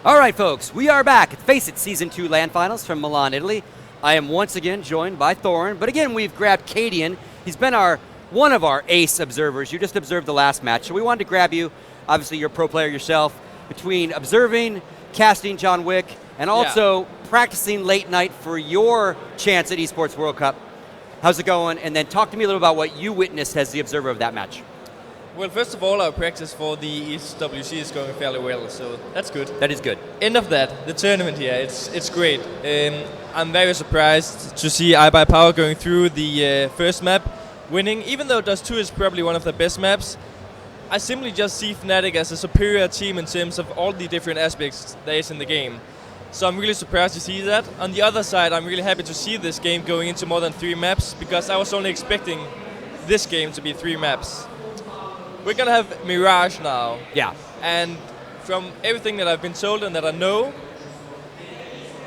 All right, folks, we are back at FACEIT Season 2 LAN Finals from Milan, Italy. I am once again joined by Thorin, but again, we've grabbed Cadian. He's been one of our ace observers. You just observed the last match, so we wanted to grab you. Obviously, you're a pro player yourself. Between observing, casting John Wick, and also practicing late night for your chance at Esports World Cup. How's it going? And then talk to me a little about what you witnessed as the observer of that match. Well, first of all, our practice for the ESWC is going fairly well, so that's good. That is good. End of that, the tournament here, it's great. I'm very surprised to see iBUYPOWER going through the first map, winning. Even though DaZeD is probably one of the best maps, I simply just see Fnatic as a superior team in terms of all the different aspects there is in the game. So I'm really surprised to see that. On the other side, I'm really happy to see this game going into more than 3 maps, because I was only expecting this game to be 3 maps. We're going to have Mirage now. Yeah. And from everything that I've been told and that I know,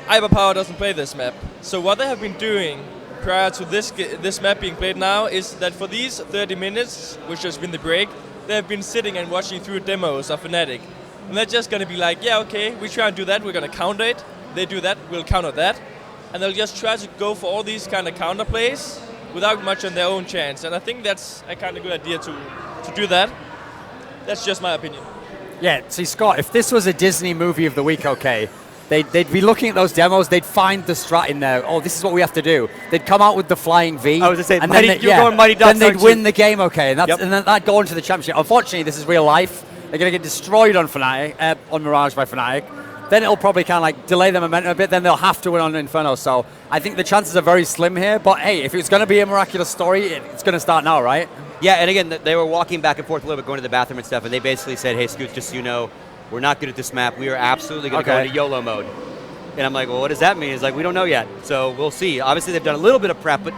iBUYPOWER doesn't play this map. So what they have been doing prior to this map being played now is that for these 30 minutes, which has been the break, they have been sitting and watching through demos of Fnatic. And they're just going to be like, yeah, okay, we try and do that, we're going to counter it. They do that, we'll counter that. And they'll just try to go for all these kind of counter plays without much on their own chance. And I think that's a kind of good idea to do that. That's just my opinion. Yeah, see, Scott, if this was a Disney movie of the week, okay, they'd be looking at those demos, they'd find the strat in there. Oh, this is what we have to do. They'd come out with the flying V. I was going to say, and going Mighty Ducks, then they'd win the game, okay, and then that'd go into the championship. Unfortunately, this is real life. They're going to get destroyed on Fnatic, on Mirage by Fnatic. Then it'll probably kind of like delay their momentum a bit. Then they'll have to win on Inferno. So I think the chances are very slim here. But hey, if it's going to be a miraculous story, it's going to start now, right? Yeah, and again, they were walking back and forth a little bit, going to the bathroom and stuff, and they basically said, hey, Scoot, just so you know, we're not good at this map. We are absolutely going to go into YOLO mode. And I'm like, well, what does that mean? He's like, we don't know yet. So we'll see. Obviously, they've done a little bit of prep, but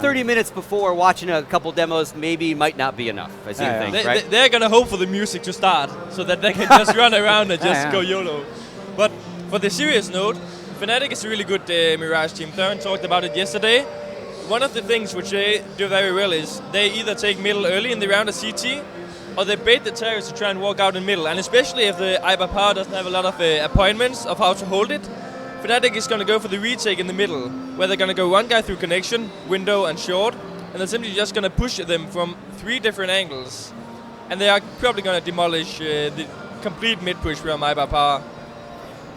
30 minutes before watching a couple demos maybe might not be enough, as you think, right? They're going to hope for the music to start so that they can just run around and just go YOLO. But for the serious note, Fnatic is a really good Mirage team. Theron talked about it yesterday. One of the things which they do very well is they either take middle early in the round of CT, or they bait the terrorists to try and walk out in middle. And especially if the iBUYPOWER doesn't have a lot of appointments of how to hold it, Fnatic is going to go for the retake in the middle, where they're going to go one guy through connection, window and short, and they're simply just going to push them from 3 different angles. And they are probably going to demolish the complete mid-push from iBUYPOWER.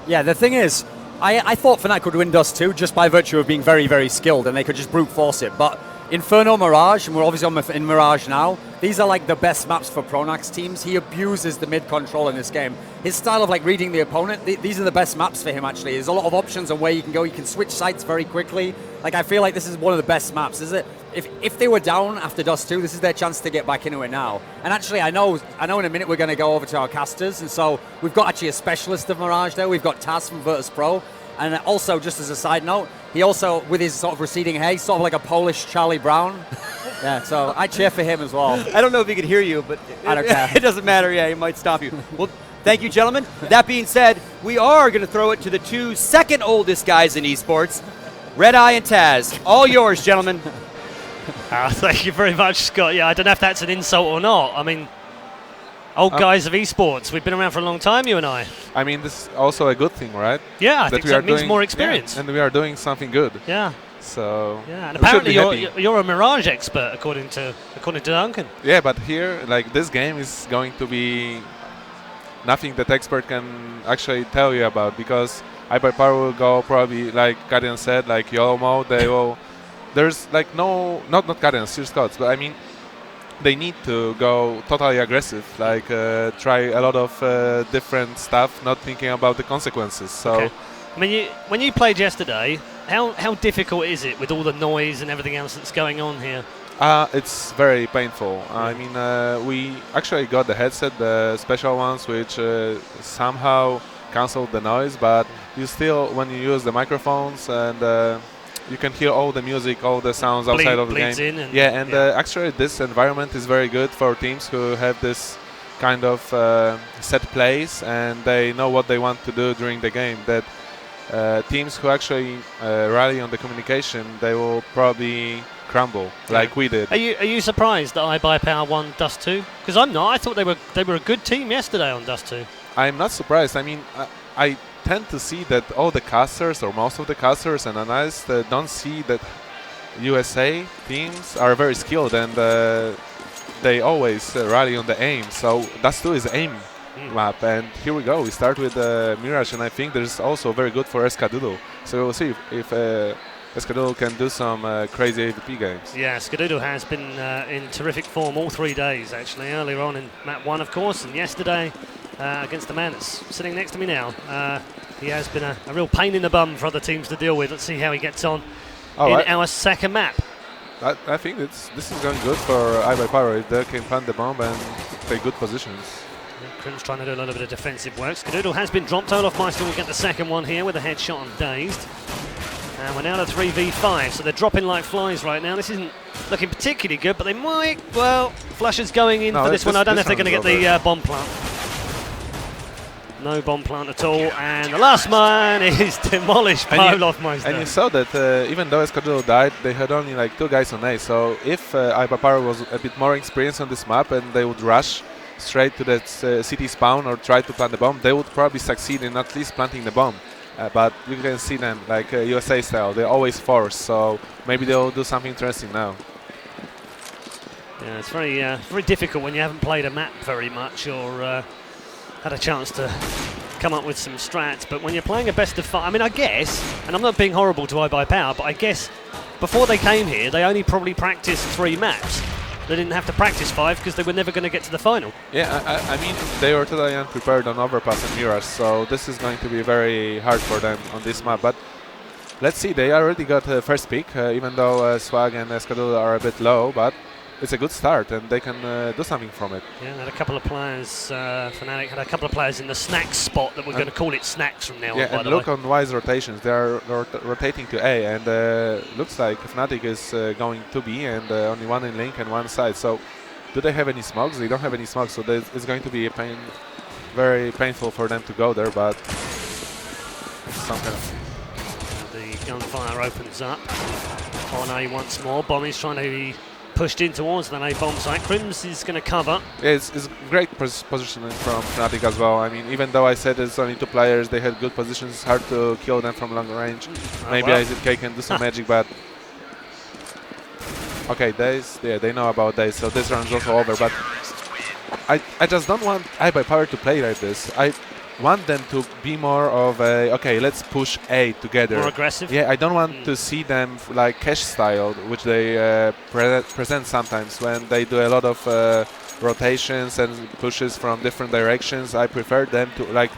Yeah, the thing is, I thought Fnatic could win Dust 2 just by virtue of being very, very skilled, and they could just brute force it. But Inferno, Mirage, and we're obviously in Mirage now, these are like the best maps for pronax teams. He abuses the mid control in this game. His style of like reading the opponent, these are the best maps for him actually. There's a lot of options on where you can go. You can switch sites very quickly. Like I feel like this is one of the best maps. Is it? If they were down after Dust 2, this is their chance to get back into it now. And actually, I know in a minute we're going to go over to our casters, and so we've got actually a specialist of Mirage there. We've got Taz from Virtus.pro. And also, just as a side note, he also, with his sort of receding hair, he's sort of like a Polish Charlie Brown. Yeah, so I cheer for him as well. I don't know if he can hear you, but I don't care. It doesn't matter. Yeah, he might stop you. Well, thank you, gentlemen. That being said, we are going to throw it to the 2 second oldest guys in esports, Red Eye and Taz. All yours, gentlemen. Thank you very much, Scott. Yeah, I don't know if that's an insult or not. I mean, old guys of esports, we've been around for a long time, you and I. I mean, this is also a good thing, right? Yeah, I think that means more experience. Yeah, and we are doing something good. Yeah. So yeah, and apparently you're a Mirage expert, according to Duncan. Yeah, but here, like, this game is going to be nothing that expert can actually tell you about, because iBUYPOWER will go probably, like Kajbjer said, like YOLO mode. They will. There's like no, not Kajbjer, Sir Scots, but I mean, they need to go totally aggressive, like try a lot of different stuff, not thinking about the consequences. So, okay. I mean, when you played yesterday, how difficult is it with all the noise and everything else that's going on here? It's very painful. I mean, we actually got the headset, the special ones, which somehow canceled the noise, but you still, when you use the microphones and you can hear all the music, all the sounds outside of the game. Actually this environment is very good for teams who have this kind of set plays, and they know what they want to do during the game. That teams who actually rally on the communication, they will probably crumble like we did. Are you surprised that iBUYPOWER won Dust 2? Because I'm not. I thought they were a good team yesterday on Dust 2. I'm not surprised. I mean, I tend to see that all the casters, or most of the casters and analysts, don't see that USA teams are very skilled, and they always rally on the aim. So DaZeD is aim map, and here we go. We start with Mirage, and I think there's also very good for Skadoodle. So we'll see if Skadoodle can do some crazy AVP games. Yeah, Skadoodle has been in terrific form all 3 days, actually. Earlier on in map 1, of course, and yesterday against the man that's sitting next to me now. He has been a real pain in the bum for other teams to deal with. Let's see how he gets on in our second map. I think this is going good for iBUYPOWER. If they can plant the bomb and take good positions. KRiMZ trying to do a little bit of defensive work. Skadoodle has been dropped. Olofm will get the second one here with a headshot on DaZeD. And we're now to 3v5, so they're dropping like flies right now. This isn't looking particularly good, but they might, well, flusha's going in for this one. I don't know if they're going to get the bomb plant. No bomb plant at all, and the last one is demolished by Olofm. And you saw that even though Skadoodle died, they had only like 2 guys on A. So if iBUYPOWER was a bit more experienced on this map and they would rush straight to that city spawn or try to plant the bomb, they would probably succeed in at least planting the bomb. But you can see them like USA style, they always force, so maybe they'll do something interesting now. Yeah, it's very difficult when you haven't played a map very much or had a chance to come up with some strats, but when you're playing a best of 5, I mean, I guess, and I'm not being horrible to iBUYPOWER, but I guess before they came here, they only probably practiced 3 maps. They didn't have to practice 5 because they were never going to get to the final. Yeah, I mean, they were totally unprepared on Overpass and Mirage, so this is going to be very hard for them on this map. But let's see, they already got the first pick, even though Swag and Skadoodle are a bit low, but it's a good start and they can do something from it. Yeah, had a couple of players, Fnatic had a couple of players in the snacks spot that we're going to call it snacks from now on, by the way. Look on Y's rotations, they are rotating to A, and looks like Fnatic is going to B, and only 1 in link and 1 side. So do they have any smokes? They don't have any smokes, so it's going to be very painful for them to go there, but some kind of... The gunfire opens up on A once more. Bommy's trying to be pushed in towards the A bomb site. KRiMZ is going to cover. Yeah, it's great positioning from Fnatic as well. I mean, even though I said it's only 2 players, they had good positions. It's hard to kill them from long range. Maybe AZK can do some magic, but okay, DaZeD, yeah, they know about DaZeD, so this round is also over. But I just don't want iBUYPOWER to play like this. I want them to be more of a, okay, let's push A together. More aggressive? Yeah, I don't want to see them like cash style, which they present sometimes when they do a lot of rotations and pushes from different directions. I prefer them to like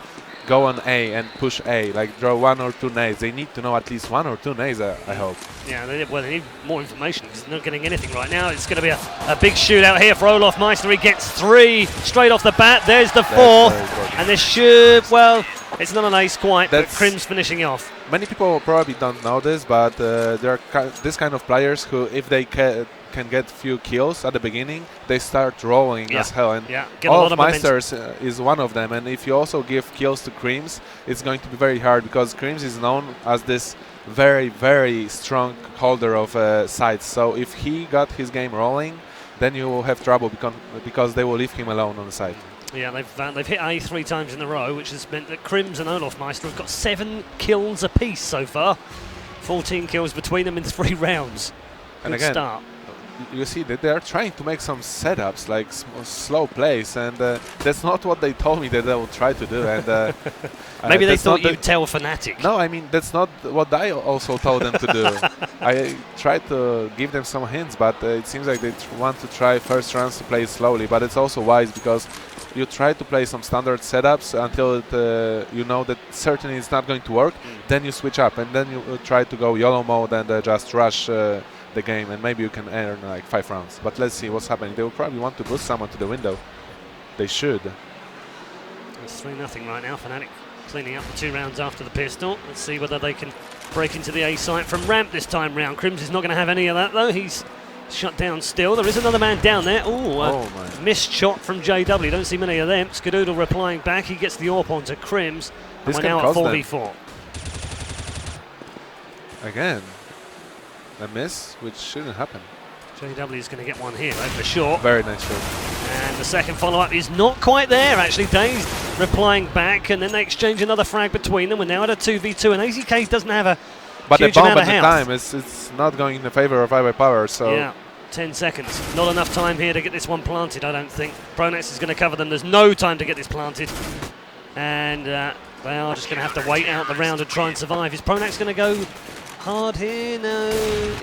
go on A and push A, like draw 1 or 2 nades. They need to know at least 1 or 2 nades, I hope. Yeah, they need more information because they're not getting anything right now. It's going to be a big shootout here for Olofm. He gets 3 straight off the bat. There's the 4th, and this should, well, it's not an ace quite, but KRiMZ finishing off. Many people probably don't know this, but there are this kind of players who, if they can get few kills at the beginning, they start rolling as hell. And Olofm is one of them. And if you also give kills to KRiMZ, it's going to be very hard because KRiMZ is known as this very, very strong holder of sides. So if he got his game rolling, then you will have trouble because they will leave him alone on the side. Yeah, they've hit A 3 times in a row, which has meant that KRiMZ and Olofm have got 7 kills apiece so far. 14 kills between them in 3 rounds. And Good again, start. You see that they are trying to make some setups, like slow plays, and that's not what they told me that they would try to do. And maybe they thought you'd tell Fnatic. No, I mean, that's not what I also told them to do. I tried to give them some hints, but it seems like they want to try first rounds to play slowly. But it's also wise because you try to play some standard setups until you know that certainly it's not going to work. Then you switch up, and then you try to go YOLO mode and just rush the game, and maybe you can earn like 5 rounds. But let's see what's happening. They will probably want to boost someone to the window. They should. It's 3-0 right now. Fnatic cleaning up the 2 rounds after the pistol. Let's see whether they can break into the A site from ramp this time round. KRiMZ is not going to have any of that though. He's shut down still. There is another man down there. Ooh, missed shot from JW. Don't see many of them. Skadoodle replying back. He gets the AWP onto KRiMZ. And we're now at 4v4. Again. A miss, which shouldn't happen. JW is going to get one here, though, for sure. Very nice shot. And the second follow-up is not quite there, actually. DaZeD replying back, and then they exchange another frag between them. We're now at a 2v2, and AZK doesn't have a but huge the bomb amount of at the health. time it's not going in the favor of iBUYPOWER, so Yeah, 10 seconds. Not enough time here to get this one planted, I don't think. pronax is going to cover them. There's no time to get this planted. And they are just going to have to wait out the round and try and survive. Is pronax going to go hard here? No.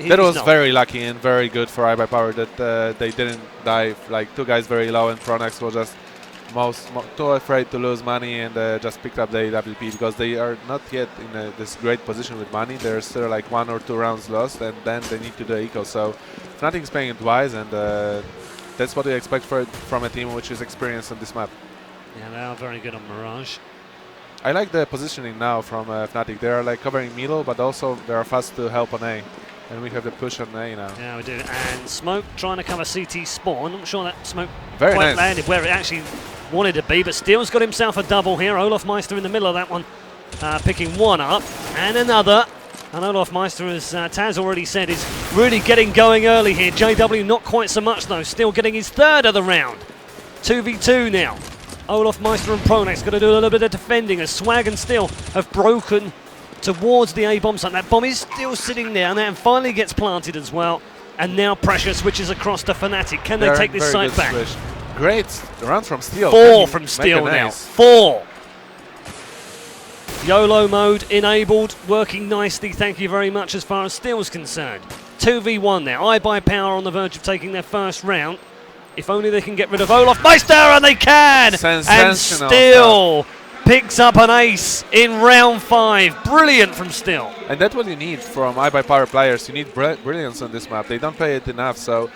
that was not. very lucky and very good for iBUYPOWER that they didn't dive. Like, two guys very low, and pronax was just too afraid to lose money and just picked up the AWP, because they are not yet in this great position with money. There's still like 1 or 2 rounds lost, and then they need to do eco. So Fnatic is playing it wise, and that's what we expect from a team which is experienced on this map. Yeah, they are very good on Mirage. I like the positioning now from Fnatic. They are like covering middle, but also they are fast to help on A. And we have the push on A now. Yeah, we do. And Smoke trying to cover CT spawn. I'm not sure that Smoke Very quite nice. landed where it actually wanted to be, but Steel's got himself a double here. olofm in the middle of that one, picking one up and another. And olofm, as Taz already said, is really getting going early here. JW not quite so much though, still getting his third of the round. 2v2 now. olofm and pronax got to do a little bit of defending as Swag and Steel have broken towards the A bomb site. That bomb is still sitting down there and finally gets planted as well. And now pressure switches across to Fnatic. Can they take this site back? Switch. Great run from Steel. 4 from Steel now. 4. YOLO mode enabled, working nicely, thank you very much as far as Steel's concerned. 2v1 now. iBUYPOWER on the verge of taking their first round. If only they can get rid of olofm, and they can! And Steel picks up an ace in round 5. Brilliant from Steel. And that's what you need from iBUYPOWER players. You need brilliance on this map. They don't play it enough. So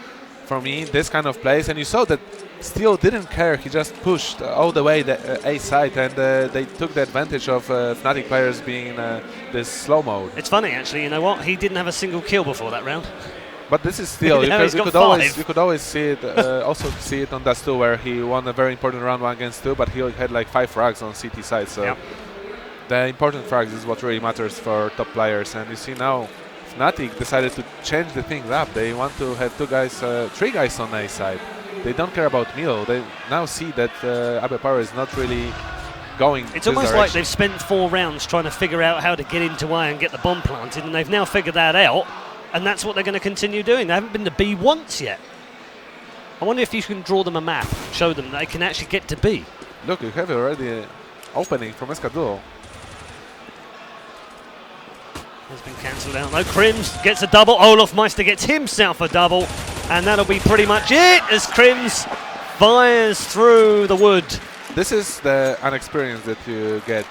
for me, this kind of plays, and you saw that Steel didn't care. He just pushed all the way the A side, and they took the advantage of Fnatic players being in this slow mode. It's funny, actually. You know what? He didn't have a single kill before that round. But this is Steel. Now he's got You could always see it. Also see it on DaZeD where he won a very important round 1 against 2, but he had like 5 frags on CT side. So yep. The important frags is what really matters for top players. And you see now, Fnatic decided to change the things up. They want to have 3 guys on A side. They don't care about middle. They now see that iBUYPOWER is not really going. It's almost like they've spent 4 rounds trying to figure out how to get into A and get the bomb planted, and they've now figured that out, and that's what they're going to continue doing. They haven't been to B once yet. I wonder if you can draw them a map, show them that they can actually get to B. Look, you have already an opening from Skadoodle. Has been cancelled out. No, KRiMZ gets a double. olofm gets himself a double. And that'll be pretty much it as KRiMZ fires through the wood. This is the inexperience that you get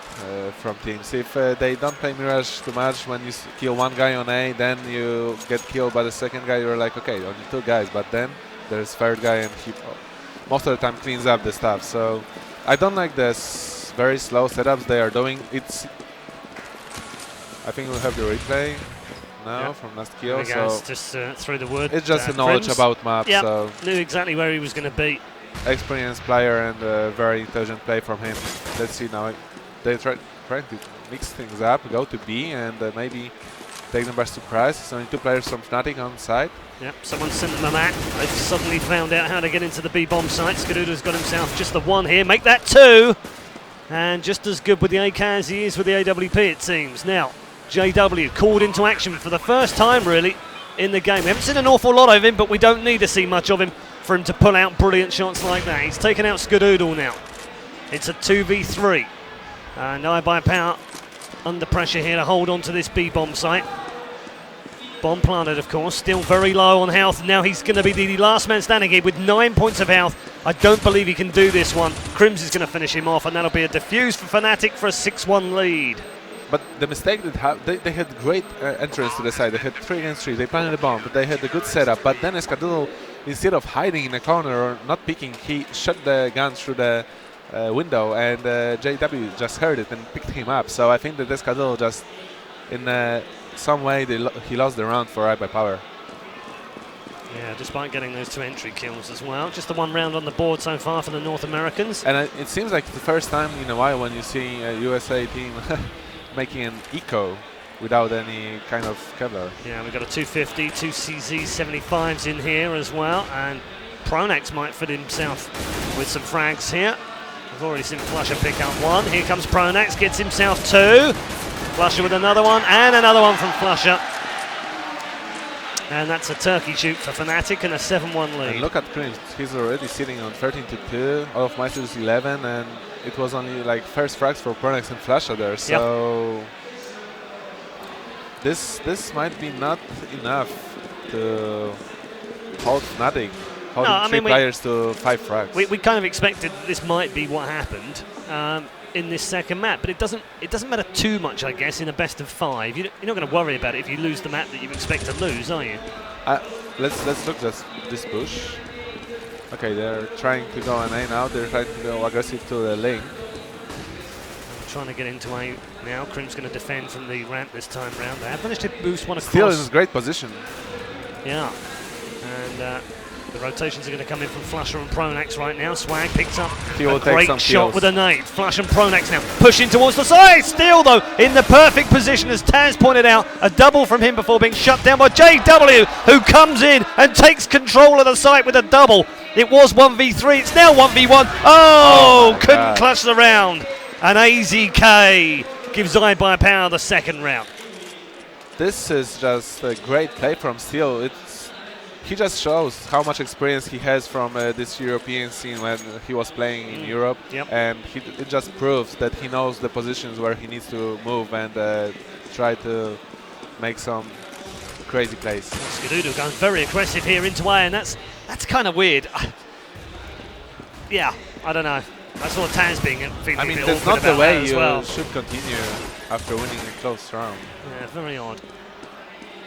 from teams. If they don't play Mirage too much, when you kill 1 guy on A, then you get killed by the second guy, you're like, okay, only 2 guys. But then there's 3rd guy, and he most of the time cleans up the stuff. So I don't like this very slow setups they are doing. I think we'll have the replay now from last kill. So just through the wood. It's just a knowledge KRiMZ, about maps. yep, So knew exactly where he was going to be. Experienced player and very intelligent play from him. Let's see now. They trying to mix things up, go to B, and maybe take them by surprise. It's only 2 players from Fnatic on side. Yep, someone sent them a map. They've suddenly found out how to get into the B bomb site. Skadoodle's got himself just the 1 here. Make that 2. And just as good with the AK as he is with the AWP, it seems. Now, JW called into action for the first time, really, in the game. We haven't seen an awful lot of him, but we don't need to see much of him for him to pull out brilliant shots like that. He's taken out Skadoodle now. It's a 2v3. And iBUYPOWER under pressure here to hold on to this B-bomb site. Bomb planted, of course, still very low on health. Now he's going to be the last man standing here with 9 points of health. I don't believe he can do this one. KRiMZ is going to finish him off, and that'll be a defuse for Fnatic for a 6-1 lead. But the mistake they had great entrance to the side. They had 3 against 3. They planted the bomb, but they had a good setup. But then Skadoodle, instead of hiding in a corner or not picking, he shot the gun through the window, and JW just heard it and picked him up. So I think that Skadoodle just, in some way, he lost the round for iBUYPOWER. Yeah, despite getting those 2 entry kills as well. Just the 1 round on the board so far for the North Americans. And it seems like the first time in a while when you see a USA team making an eco without any kind of Kajbjer. Yeah, we've got a 250, 2 CZ 75s in here as well, and Pronax might fit himself with some frags here. We've already seen flusha pick up one. Here comes Pronax, gets himself two. flusha with another one, and another one from flusha. And that's a turkey shoot for Fnatic and a 7-1 lead. And look at KRiMZ, he's already sitting on 13-2, olofm's 11, and it was only like first frags for Pronax and flusha there, so this might be not enough to hold Fnatic, holding three players to 5 frags. We kind of expected this might be what happened in this second map, but it doesn't matter too much, I guess, in a best of 5. You're not going to worry about it if you lose the map that you expect to lose, are you? Let's look at this push. Okay, they're trying to go on A now. They're trying to go aggressive to the link. Trying to get into A now. KRiMZ going to defend from the ramp this time round. They have managed to boost one across. Still in a great position. Yeah. And the rotations are going to come in from flusha and Pronax right now. Swag picks up a great shot with a nade. flusha and Pronax now pushing towards the side. Steal, though, in the perfect position, as Taz pointed out. A double from him before being shut down by JW, who comes in and takes control of the site with a double. It was 1v3. It's now 1v1. Oh couldn't clutch the round. And AZK gives iBUYPOWER the second round. This is just a great play from Steel. He just shows how much experience he has from this European scene when he was playing in Europe. And it just proves that he knows the positions where he needs to move and try to make some crazy plays. Skadoodle going very aggressive here into A, and that's kind of weird. Yeah, I don't know. I saw Taz being feeling I mean, a bit that's awkward not the way as you well. should continue after winning a close round. Yeah, very odd.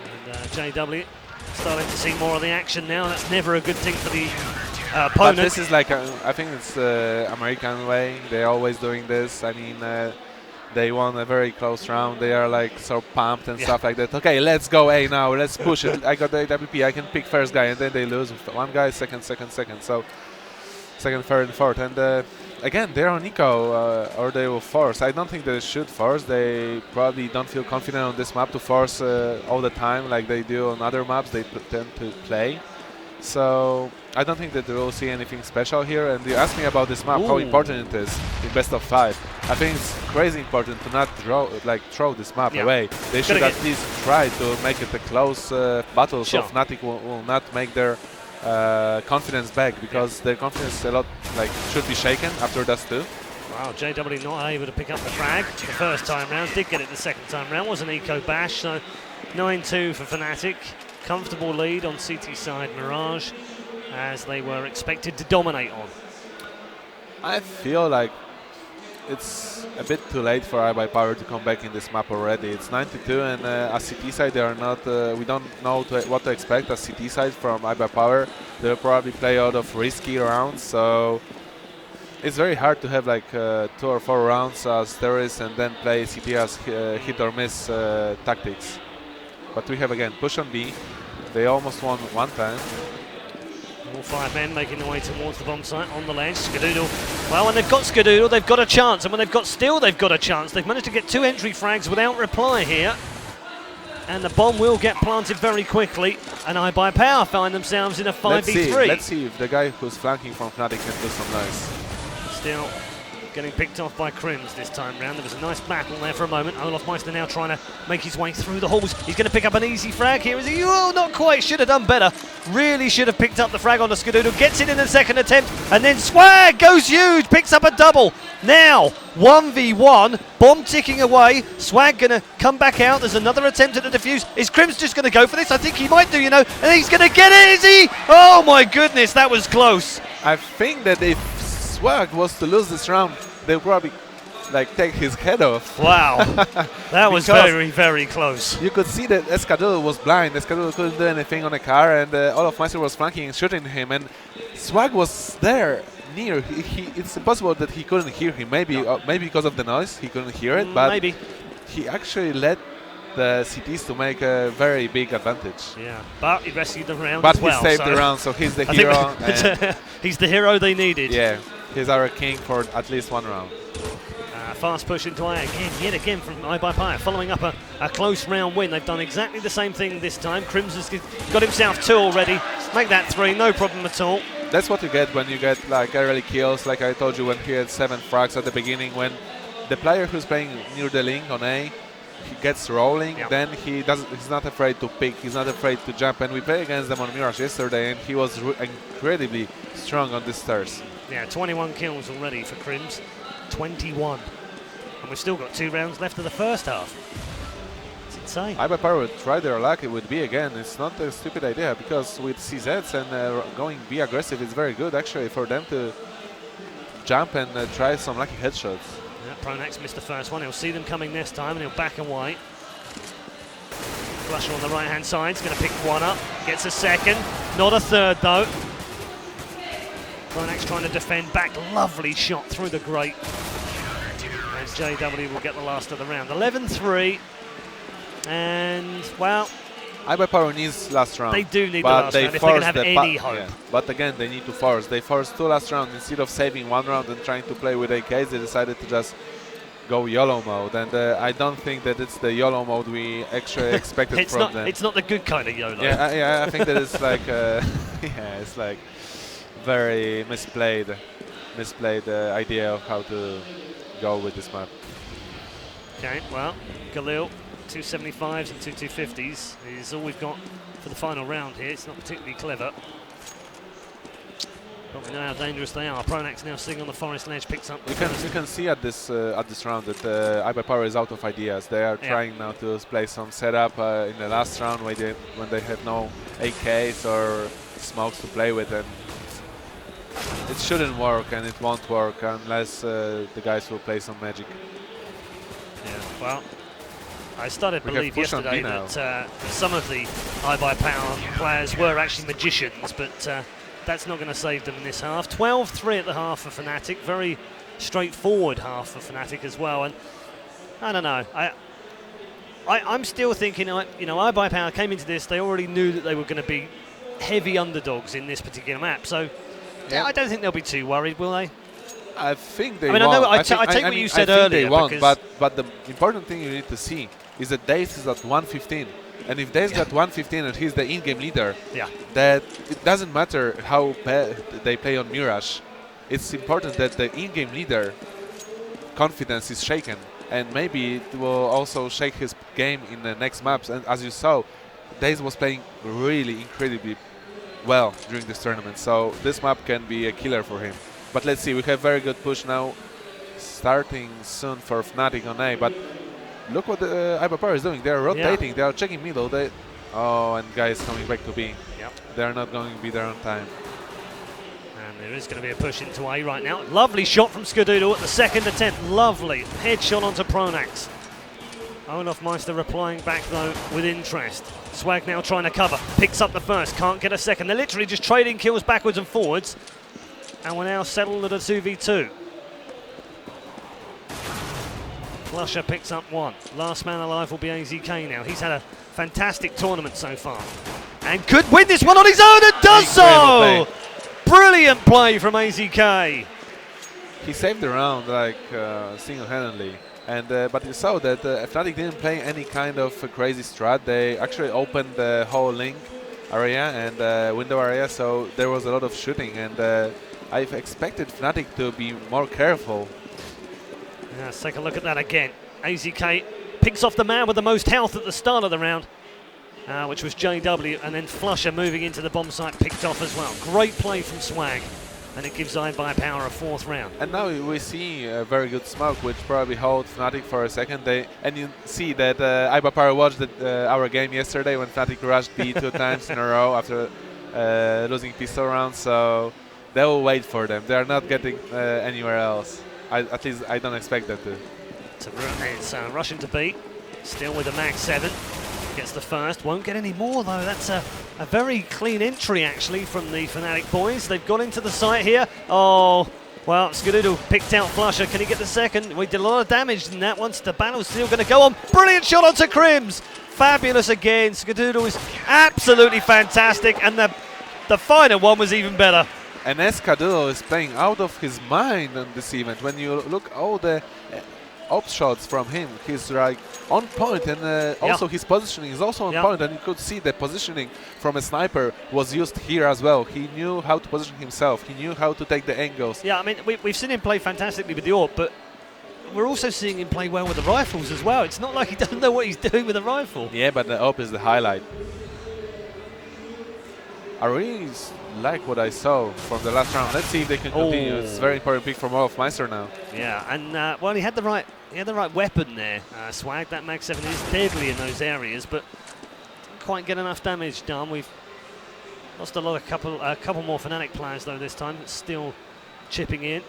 And JW starting to see more of the action now. That's never a good thing for the opponent. But this is like, I think it's the American way. They're always doing this. I mean, they won a very close round. They are like so pumped and stuff like that. Okay, let's go A now. Let's push it. I got the AWP. I can pick first guy, and then they lose with one guy, second. So second, third, and fourth. And again, they're on eco, or they will force. I don't think they should force. They probably don't feel confident on this map to force all the time like they do on other maps they tend to play. So I don't think that they will see anything special here. And you asked me about this map, how important it is in best of 5. I think it's crazy important to not throw this map away. They should at least try to make it a close battle, so Fnatic will not make their confidence back, because their confidence should be shaken after that too. Wow, JW not able to pick up the frag the first time round, did get it the second time round, was an eco bash, so 9-2 for Fnatic. Comfortable lead on CT side Mirage, as they were expected to dominate on. I feel like it's a bit too late for iBUYPOWER to come back in this map already. It's 92, and as CT side, they are not. We don't know what to expect as CT side from iBUYPOWER. They'll probably play out of risky rounds, so it's very hard to have like 2 or 4 rounds as terrorists and then play CT as hit or miss tactics. But we have again push on B. They almost won one time. All 5 men making their way towards the bomb site on the ledge. Skadoodle. Well, when they've got Skadoodle, they've got a chance. And when they've got Steel, they've got a chance. They've managed to get 2 entry frags without reply here. And the bomb will get planted very quickly. And iBUYPOWER find themselves in a 5v3. Let's see if the guy who's flanking from Fnatic can do some nice. Still getting picked off by KRiMZ this time round. There was a nice battle there for a moment. olofmeister now trying to make his way through the halls. He's going to pick up an easy frag here. Is he? Oh, not quite. Should have done better. Really should have picked up the frag on the Skadoodle. Gets it in the second attempt. And then Swag goes huge. Picks up a double. Now, 1v1. Bomb ticking away. Swag going to come back out. There's another attempt at the defuse. Is KRiMZ just going to go for this? I think he might do, you know. And he's going to get it. Is he? Oh, my goodness. That was close. I think that if Swag was to lose this round, they'll probably take his head off. Wow, that was very, very close. You could see that Skadoodle was blind. Skadoodle couldn't do anything on the car, and olofmeister was flanking and shooting him, and Swag was there near. It's impossible that he couldn't hear him. Maybe because of the noise he couldn't hear it, but maybe he actually led the CTs to make a very big advantage. Yeah, but he rescued the round as well. But he saved the round, so he's the hero. He's the hero they needed. Yeah. He's our king for at least 1 round. Fast push into A yet again from iBUYPOWER, following up a close round win. They've done exactly the same thing this time. KRiMZ has got himself 2 already. Make that 3, no problem at all. that's what you get when you get like early kills. Like I told you, when he had 7 frags at the beginning, when the player who's playing near the link on A, he gets rolling, then he's not afraid to pick, he's not afraid to jump, and we played against them on Mirage yesterday, and he was incredibly strong on the stairs. Yeah, 21 kills already for KRiMZ, 21. And we've still got 2 rounds left of the first half. It's insane. iBUYPOWER would try their luck, it would be again. It's not a stupid idea, because with CZs and going be aggressive, it's very good actually for them to jump and try some lucky headshots. Yeah, pronax missed the first one. He'll see them coming this time, and he'll back away. flusha on the right-hand side. He's going to pick one up. Gets a second. Not a third, though. pronax trying to defend back. Lovely shot through the grate. And JW will get the last of the round. 11-3. And, well, iBUYPOWER needs last round. they do need the last round if they're going to have any hope. Yeah. But again, they need to force. They forced 2 last rounds. Instead of saving 1 round and trying to play with AKs, they decided to just go YOLO mode. And I don't think that it's the YOLO mode we actually expected from them. It's not the good kind of YOLO. Yeah, I think that it's like, yeah, it's like very misplayed idea of how to go with this map. Okay, well, Galil, 275s and 2 250s is all we've got for the final round here. It's not particularly clever. But we know how dangerous they are. pronax now sitting on the forest ledge, picks up. You can see at this round that iBUYPOWER is out of ideas. They are trying now to play some setup in the last round when they have no AKs or smokes to play with, and it shouldn't work, and it won't work unless the guys will play some magic. Yeah, well, I started to believe yesterday that some of the iBUYPOWER players were actually magicians, but that's not going to save them in this half. 12-3 at the half for Fnatic. Very straightforward half for Fnatic as well. And I don't know. I'm still thinking, you know, iBUYPOWER came into this. They already knew that they were going to be heavy underdogs in this particular map. So I don't think they'll be too worried, will they? I think they won't. I take what you said earlier. They won't, but the important thing you need to see is that DaZeD is at 115. And if DaZeD got 115 and he's the in-game leader, that it doesn't matter how bad they play on Mirage. It's important that the in-game leader confidence is shaken, and maybe it will also shake his game in the next maps. And as you saw, DaZeD was playing really incredibly well during this tournament, so this map can be a killer for him. But let's see, we have very good push now, starting soon for Fnatic on A, but look what iBUYPOWER is doing. They are rotating, they are checking middle. And guys coming back to B. They are not going to be there on time. And there is going to be a push into A right now. Lovely shot from Skadoodle at the second attempt. Lovely headshot onto pronax. olofm replying back though with interest. Swag now trying to cover. Picks up the first, can't get a second. They're literally just trading kills backwards and forwards. And we're now settled at a 2v2. flusha picks up 1. Last man alive will be AZK now. He's had a fantastic tournament so far. And could win this one on his own and does so! Brilliant play from AZK. He saved the round like single-handedly. And but you saw that Fnatic didn't play any kind of crazy strat. They actually opened the whole link area and window area, so there was a lot of shooting. And I've expected Fnatic to be more careful. Yeah, let's take a look at that again. AZK picks off the man with the most health at the start of the round, which was JW, and then flusha moving into the bomb site picked off as well. Great play from Swag, and it gives iBUYPOWER a 4th round. And now we see a very good smoke, which probably holds Fnatic for a second. And you see that iBUYPOWER watched our game yesterday when Fnatic rushed B 2 times in a row after losing pistol rounds, so they will wait for them. They are not getting anywhere else. At least I don't expect them to. It's rushing to B, still with a mag 7. Gets the first, won't get any more though. That's a very clean entry actually from the Fnatic boys. They've got into the site here. Oh, well, Skadoodle picked out flusha. Can he get the second? We did a lot of damage in that one. The battle's still going to go on. Brilliant shot onto KRiMZ. Fabulous again. Skadoodle is absolutely fantastic, and the final one was even better. And Skadoodle is playing out of his mind on this event. When you look all op shots from him. He's like on point, and also his positioning is also on point. And you could see the positioning from a sniper was used here as well. He knew how to position himself. He knew how to take the angles. Yeah, I mean, we've seen him play fantastically with the AWP, but we're also seeing him play well with the rifles as well. It's not like he doesn't know what he's doing with the rifle. Yeah, but the AWP is the highlight. I really like what I saw from the last round. Let's see if they can continue. It's a very important pick from olofm now. Yeah, and well, he had the right weapon there. Swag, that Mag 7 is deadly in those areas, but didn't quite get enough damage done. We've lost a couple more Fnatic players though this time. It's still chipping in.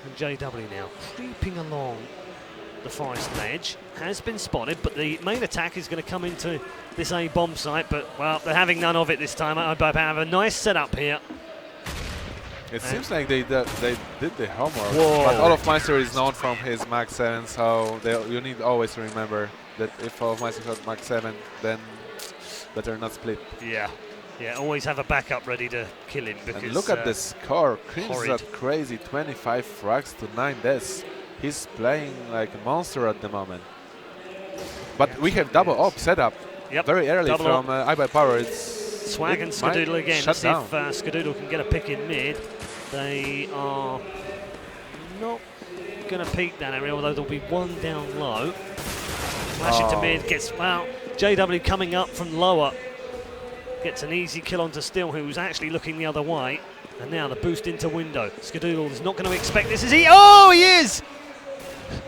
And JW now creeping along the forest edge, has been spotted, but the main attack is going to come into this A bomb site, but well, they're having none of it this time. iBUYPOWER have a nice setup here. It seems like they did the homework. Whoa. But olofm is known from his Mag 7, so you need always to remember that if olofm has Mag 7, then better not split. Yeah, always have a backup ready to kill him. Because and look at the score. KRiMZ crazy, 25 frags to 9 deaths. He's playing like a monster at the moment. But we have double op setup very early from iBUYPOWER. It's Swag and Skadoodle again. Let's see if Skadoodle can get a pick in mid. They are not going to peek that area, although there'll be one down low. Flash into mid, gets, well, JW coming up from lower. Gets an easy kill onto Still, who's actually looking the other way. And now the boost into window. Skadoodle is not going to expect this. Is he? Oh, he is!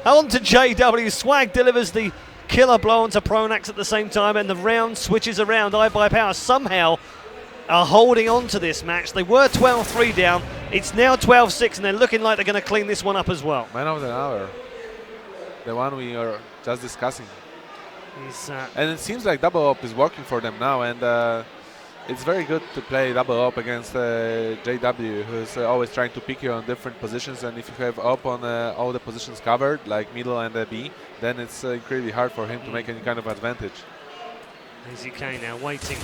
On to JW. Swag delivers the killer blow onto pronax at the same time, and the round switches around. iBUYPOWER somehow are holding on to this match. They were 12-3 down. It's now 12-6, and they're looking like they're going to clean this one up as well. Man of the hour. The one we are just discussing. And it seems like double op is working for them now, and it's very good to play double op against JW, who's always trying to pick you on different positions, and if you have op on all the positions covered, like middle and B, then it's incredibly hard for him to make any kind of advantage. AZK now waiting,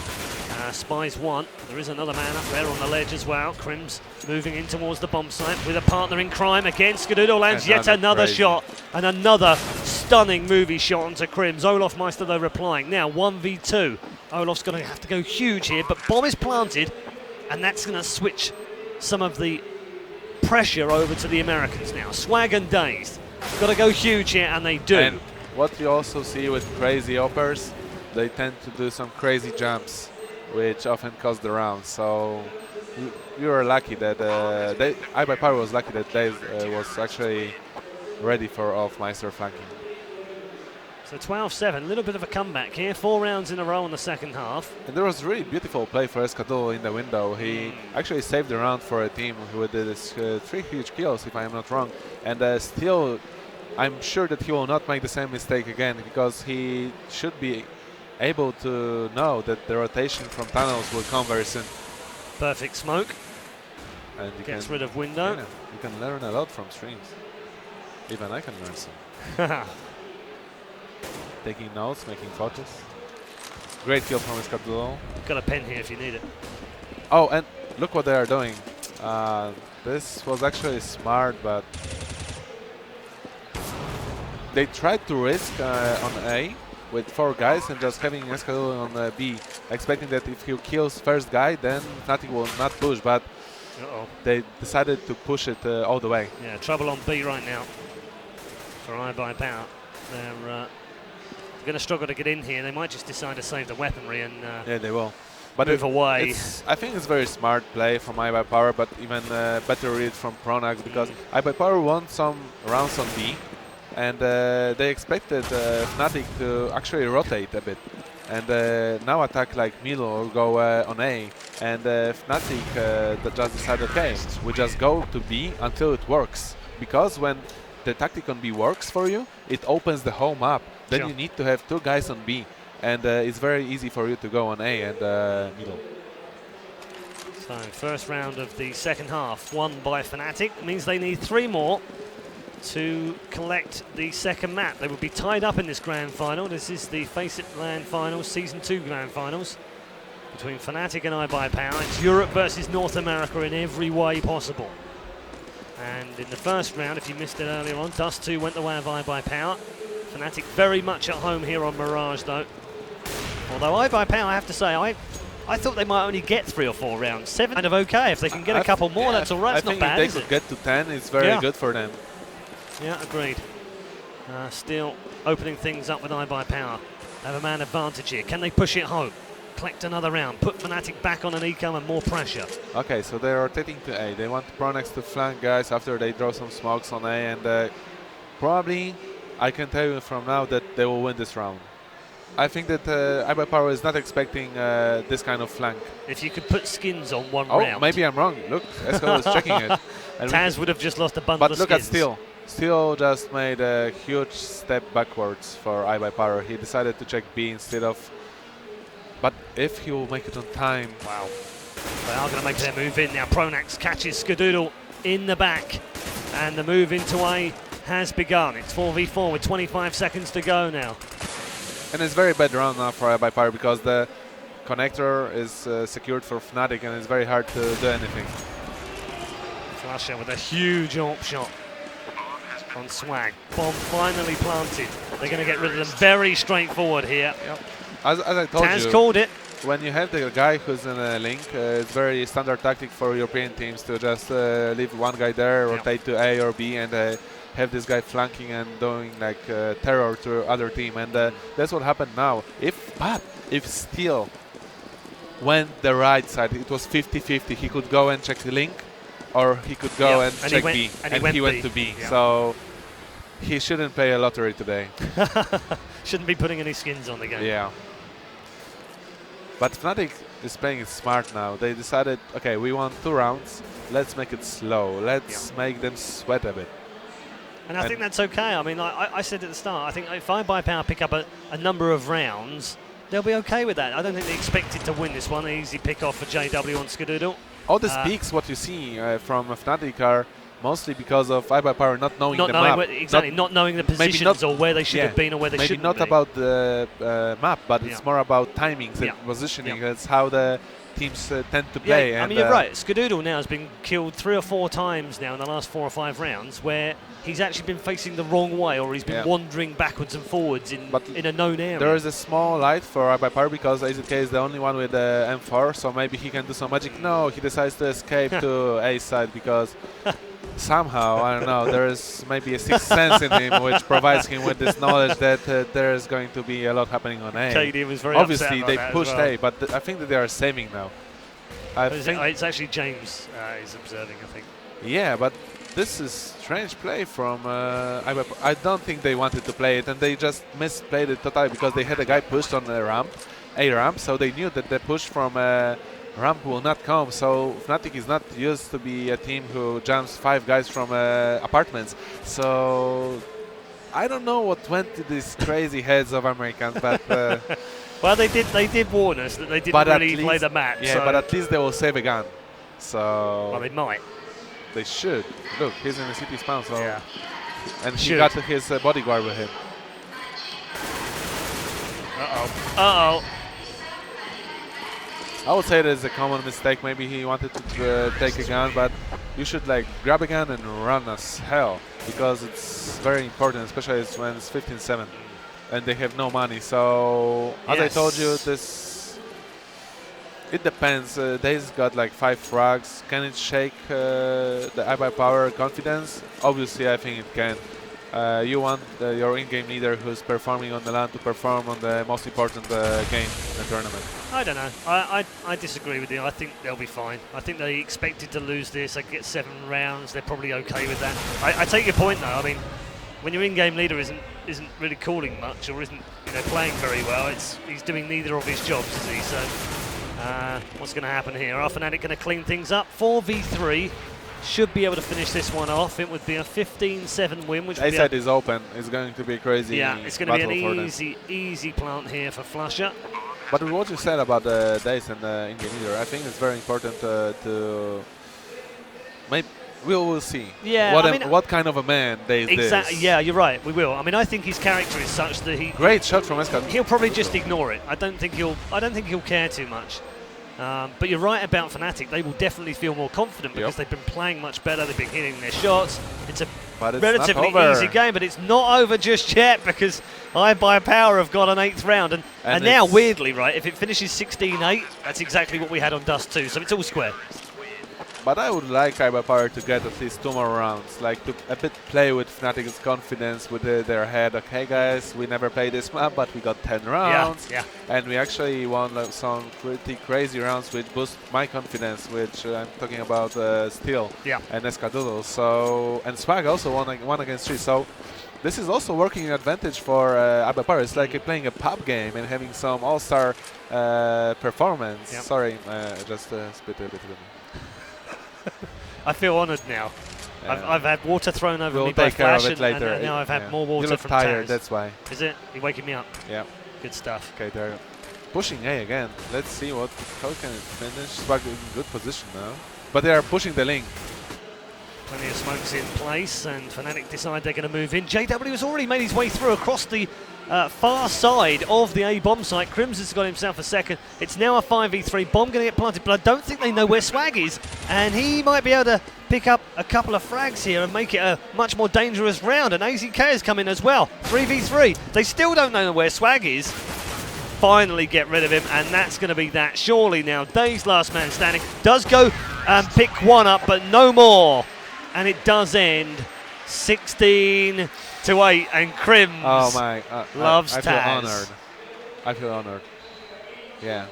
spies one. There is another man up there on the ledge as well. KRiMZ moving in towards the bomb site with a partner in crime again. Skadoodle lands yet another shot, and another stunning movie shot onto KRiMZ. olofm though replying. Now 1v2. Olof's going to have to go huge here, but bomb is planted, and that's going to switch some of the pressure over to the Americans now. Swag and DaZeD got to go huge here, and they do. And what you also see with crazy oppers, they tend to do some crazy jumps, which often cost the round. So we were lucky that iBUYPOWER was lucky that DaZeD was actually ready for olofm flanking. So 12-7, a little bit of a comeback here. 4 rounds in a row in the second half. And there was really beautiful play for Skadoodle in the window. He actually saved the round for a team who did his 3 huge kills, if I am not wrong. And still, I'm sure that he will not make the same mistake again, because he should be able to know that the rotation from tunnels will come very soon. Perfect smoke. And gets rid of window. Yeah, you can learn a lot from streams. Even I can learn some. Taking notes, making photos. Great kill from Skadoodle. Got a pen here if you need it. Oh, and look what they are doing. This was actually smart, but they tried to risk on A with 4 guys and just having Skadoodle on B, expecting that if he kills first guy, then Fnatic will not push, but they decided to push it all the way. Yeah, trouble on B right now for iBUYPOWER. They're going to struggle to get in here. They might just decide to save the weaponry and yeah, they will. But move away. I think it's very smart play from iBUYPOWER, but even better read from pronax, because iBUYPOWER won some rounds on B, and they expected Fnatic to actually rotate a bit and now attack like middle or go on A, and Fnatic just decided, okay, we just go to B until it works, because when the tactic on B works for you, it opens the whole map. Then you need to have 2 guys on B, and it's very easy for you to go on A and middle. So first round of the second half won by Fnatic, means they need 3 more to collect the second map. They will be tied up in this grand final. This is the FACEIT LAN Finals, Season 2 grand finals between Fnatic and iBUYPOWER. It's Europe versus North America in every way possible. And in the first round, if you missed it earlier on, Dust2 went the way of iBUYPOWER. Fnatic very much at home here on Mirage, though. Although iBUYPOWER, I have to say, I thought they might only get 3 or 4 rounds. 7 kind of okay. If they can get a couple more, that's all right. It's not bad, I think if they could get to 10, it's very good for them. Yeah, agreed. Still opening things up with iBUYPOWER. They have a man advantage here. Can they push it home? Collect another round. Put Fnatic back on an eco and more pressure. Okay, so they're rotating to A. They want pronax to flank guys after they draw some smokes on A, and probably, I can tell you from now that they will win this round. I think that iBUYPOWER is not expecting this kind of flank. If you could put skins on one round. Oh, maybe I'm wrong. Look, Esco is checking it. And Taz would have just lost a bundle of skins. But look at Steel. Steel just made a huge step backwards for iBUYPOWER. He decided to check B instead of... But if he will make it on time... Wow. They are going to make their move in now. pronax catches Skadoodle in the back. And the move into A has begun. It's 4v4 with 25 seconds to go now. And it's very bad round now for iBUYPOWER because the connector is secured for Fnatic and it's very hard to do anything. flusha with a huge AWP shot on Swag. Bomb finally planted. They're going to get rid of them very straightforward here. Yep. As I told you, Taz called it. When you have the guy who's in a link, it's very standard tactic for European teams to just leave one guy there, rotate to A or B, and have this guy flanking and doing like terror to other team, and that's what happened now. If Steel went the right side, it was 50-50. He could go and check the link, or he could go and check B, and he went to B. Yeah. So he shouldn't play a lottery today. Shouldn't be putting any skins on the game. Yeah. But Fnatic is playing it smart now. They decided, okay, we want 2 rounds. Let's make it slow. Let's make them sweat a bit. And I think that's okay. I mean, I said at the start, I think if iBUYPOWER pick up a number of rounds, they'll be okay with that. I don't think they expected to win this one. Easy pick off for JW on Skadoodle. All the peaks, what you see from Fnatic are mostly because of iBUYPOWER not knowing the map. Not knowing the positions or where they should have been or where they shouldn't be. Maybe not about the map, but it's more about timings and positioning. That's how the teams tend to play. Yeah, I mean, you're right. Skadoodle now has been killed 3 or 4 times now in the last 4 or 5 rounds where he's actually been facing the wrong way or he's been wandering backwards and forwards in a known area. There is a small light for iBUYPOWER because AZK is the only one with the M4, so maybe he can do some magic. No, he decides to escape to A side because somehow, I don't know, there is maybe a sixth sense in him which provides him with this knowledge that there is going to be a lot happening on A. KD was very Obviously, upset they about pushed that A, but I think that they are saving now. It's actually James is observing, I think. Yeah, but this is strange play from iBUYPOWER. I don't think they wanted to play it, and they just misplayed it totally because they had a guy pushed on the ramp, A ramp, so they knew that the push from ramp will not come. So Fnatic is not used to be a team who jumps 5 guys from apartments. So I don't know what went to these crazy heads of Americans, but well, they did warn us that they didn't really play the map. Yeah, so but at least they will save a gun. So well, they might. They should. Look, he's in the city spawn, so and he should. got his bodyguard with him. Uh-oh. I would say there's a common mistake. Maybe he wanted to take a gun, but you should like grab a gun and run as hell because it's very important, especially when it's 15-7 and they have no money. So as I told you, it depends. DaZeD got like 5 frags. Can it shake the iBUYPOWER confidence? Obviously, I think it can. You want your in-game leader who's performing on the LAN to perform on the most important game in the tournament. I don't know. I disagree with you. I think they'll be fine. I think they expected to lose this. They get 7 rounds. They're probably okay with that. I take your point though. I mean, when your in-game leader isn't really calling much or isn't playing very well, he's doing neither of his jobs, is he? So what's going to happen here? Are Fnatic going to clean things up? 4v3. Should be able to finish this one off. It would be a 15-7 win, which A-side is open. It's going to be a crazy it's going to be an easy plant here for flusha. But with what you said about the DaZeD and the in-game leader, I think it's very important to maybe we'll see. Yeah, what kind of a man DaZeD is. Yeah, you're right. We will. I mean, I think his character is such that Great shot from Escad. He'll probably just ignore it. I don't think he'll care too much. But you're right about Fnatic. They will definitely feel more confident because they've been playing much better. They've been hitting their shots. It's a relatively easy game, but it's not over just yet because iBUYPOWER have got an 8th round. And now, weirdly, right, if it finishes 16-8, that's exactly what we had on Dust 2, so it's all square. But I would like iBUYPOWER to get at least 2 more rounds, like to a bit play with Fnatic's confidence with their head. Okay, guys, we never played this map, but we got 10 rounds, and we actually won some pretty crazy rounds which boost my confidence, which I'm talking about Steel and Skadoodle. So and Swag also won against 3. So this is also working advantage for iBUYPOWER. It's like playing a pub game and having some all-star performance. Sorry, just spit a bit. I feel honoured now. I've had water thrown over me by take care Flash, of it later. and now I've had more water you look from tired, Taz. that's why. Is it? You're waking me up? Yeah. Good stuff. Okay, they're pushing A again. Let's see how can it finish. Swag in good position now. But they are pushing the link. Plenty of smokes in place, and Fnatic decide they're going to move in. JW has already made his way through across the far side of the A bomb site. KRiMZ's got himself a second. It's now a 5v3. Bomb going to get planted, but I don't think they know where Swag is, and he might be able to pick up a couple of frags here and make it a much more dangerous round. And AZK has come in as well. 3v3. They still don't know where Swag is. Finally get rid of him, and that's going to be that. Surely now, DaZeD last man standing. Does go and pick one up, but no more. And it does end 16-8, and KRiMZ loves I feel Taz. honored. I feel honored. Yeah.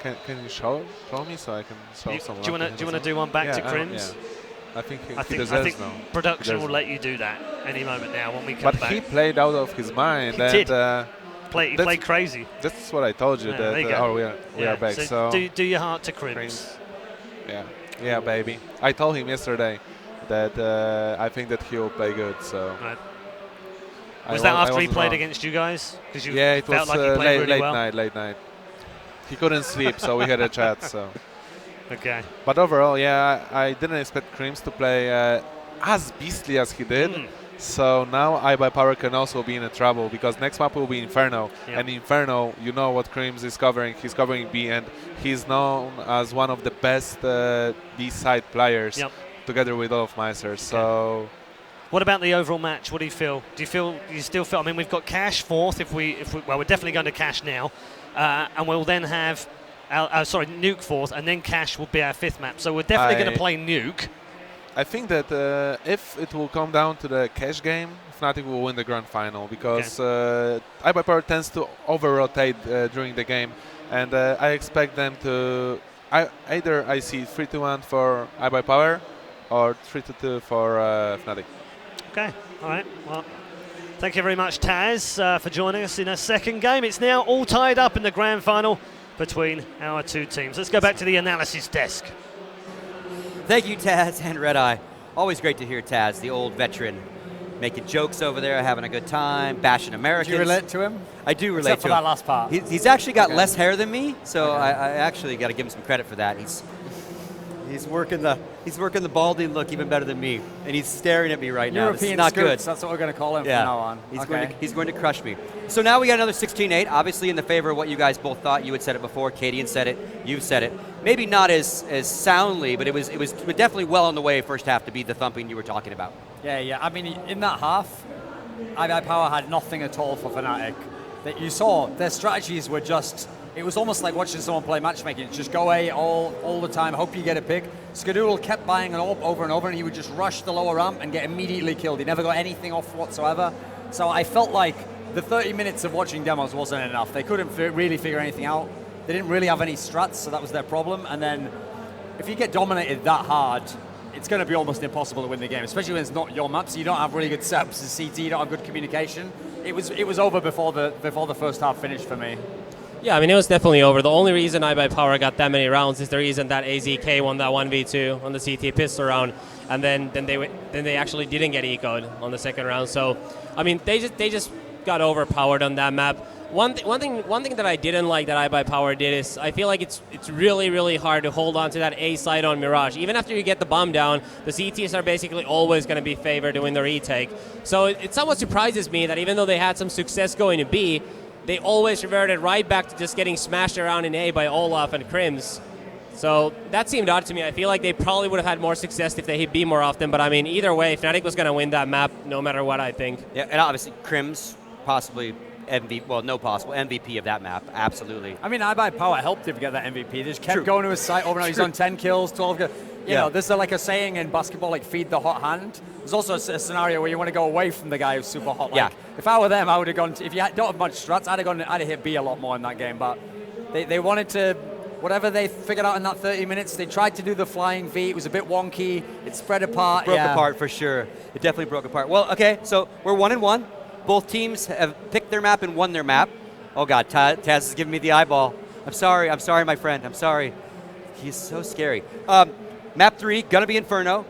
Can you show me so I can show someone? Do you want to do one back to KRiMZ? I think I think now. production will let you do that any moment now when we come back. But he played out of his mind. He and did. He played crazy. That's what I told you. Yeah, We are back. So do your heart to KRiMZ. Yeah, baby. I told him yesterday that I think that he will play good. So. Right. Was that after he played against you guys? Because you it was felt like he played really well? late night. He couldn't sleep, so we had a chat. So. Okay. But overall, I didn't expect KRiMZ to play as beastly as he did. So now iBUYPOWER can also be in a trouble because next map will be Inferno. And Inferno, you know what KRiMZ is covering. He's covering B, and he's known as one of the best B-side players together with olofm. So. What about the overall match? What do you feel? Do you still feel? I mean, we've got Cash 4th. Well, we're definitely going to Cash now, and we'll then have Nuke 4th, and then Cash will be our 5th map. So we're definitely going to play Nuke. I think that if it will come down to the Cash game, Fnatic will win the grand final because iBUYPOWER tends to over-rotate during the game, and I expect them to either I see 3-1 for iBUYPOWER or 3-2 for Fnatic. Okay, all right. Well, thank you very much, Taz, for joining us in a second game. It's now all tied up in the grand final between our two teams. Let's go back to the analysis desk. Thank you, Taz and Red Eye. Always great to hear Taz, the old veteran, making jokes over there, having a good time, bashing Americans. Do you relate to him? I do relate Except to for him. that last part. He's actually got less hair than me, so I actually got to give him some credit for that. He's working the balding look even better than me, and he's staring at me right now. This is not good. That's what we're going to call him from now on. He's going to crush me. So now we got another 16-8, obviously in the favor of what you guys both thought. You had said it before. Kadian said it. You've said it. Maybe not as soundly, but it was definitely well on the way first half to be the thumping you were talking about. Yeah. I mean, in that half, iBUYPOWER had nothing at all for Fnatic. That you saw, their strategies were just. It was almost like watching someone play matchmaking. Just go A all the time, hope you get a pick. Skadoodle kept buying an AWP over and over, and he would just rush the lower ramp and get immediately killed. He never got anything off whatsoever. So I felt like the 30 minutes of watching demos wasn't enough. They couldn't really figure anything out. They didn't really have any strats, so that was their problem. And then if you get dominated that hard, it's going to be almost impossible to win the game, especially when it's not your map, so you don't have really good setups as CT, you don't have good communication. It was over before the first half finished for me. Yeah, I mean, it was definitely over. The only reason iBUYPOWER got that many rounds is the reason that AZK won that 1v2 on the CT pistol round, and then they actually didn't get eco'd on the second round. So, I mean, they just got overpowered on that map. One thing that I didn't like that iBUYPOWER did is I feel like it's really, really hard to hold on to that A side on Mirage. Even after you get the bomb down, the CTs are basically always going to be favored to win the retake. So it somewhat surprises me that even though they had some success going to B, they always reverted right back to just getting smashed around in A by Olof and KRiMZ. So that seemed odd to me. I feel like they probably would have had more success if they hit B more often, but I mean, either way, Fnatic was going to win that map no matter what, I think. Yeah, and obviously KRiMZ possibly MVP of that map, absolutely. I mean, iBUYPOWER helped him get that MVP. They just kept True. going to his site overnight. He's on 10 kills, 12 kills. You Yeah. know, there's like a saying in basketball, like feed the hot hand. There's also a scenario where you want to go away from the guy who's super hot. Like, Yeah. if I were them, I would have gone. If you don't have much struts, I'd have hit B a lot more in that game. But they wanted to, whatever they figured out in that 30 minutes, they tried to do the flying V. It was a bit wonky. It spread apart. Broke yeah. apart for sure. It definitely broke apart. Well, okay, so we're 1-1. Both teams have picked their map and won their map. Oh God, Taz is giving me the eyeball. I'm sorry, my friend, I'm sorry. He's so scary. Map 3, gonna be Inferno.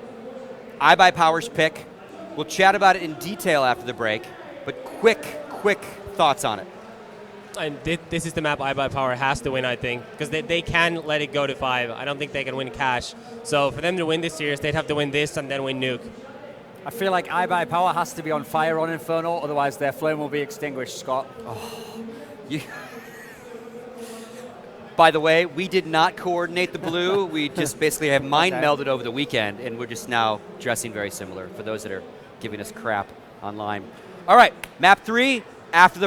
iBUYPOWER's pick. We'll chat about it in detail after the break, but quick thoughts on it. And this is the map iBUYPOWER has to win, I think, because they can let it go to 5. I don't think they can win cash. So for them to win this series, they'd have to win this and then win Nuke. I feel like iBUYPOWER has to be on fire on Inferno, otherwise their flame will be extinguished, Scott. By the way, we did not coordinate the blue. We just basically have mind melded over the weekend, and we're just now dressing very similar for those that are giving us crap online. All right, map 3 after the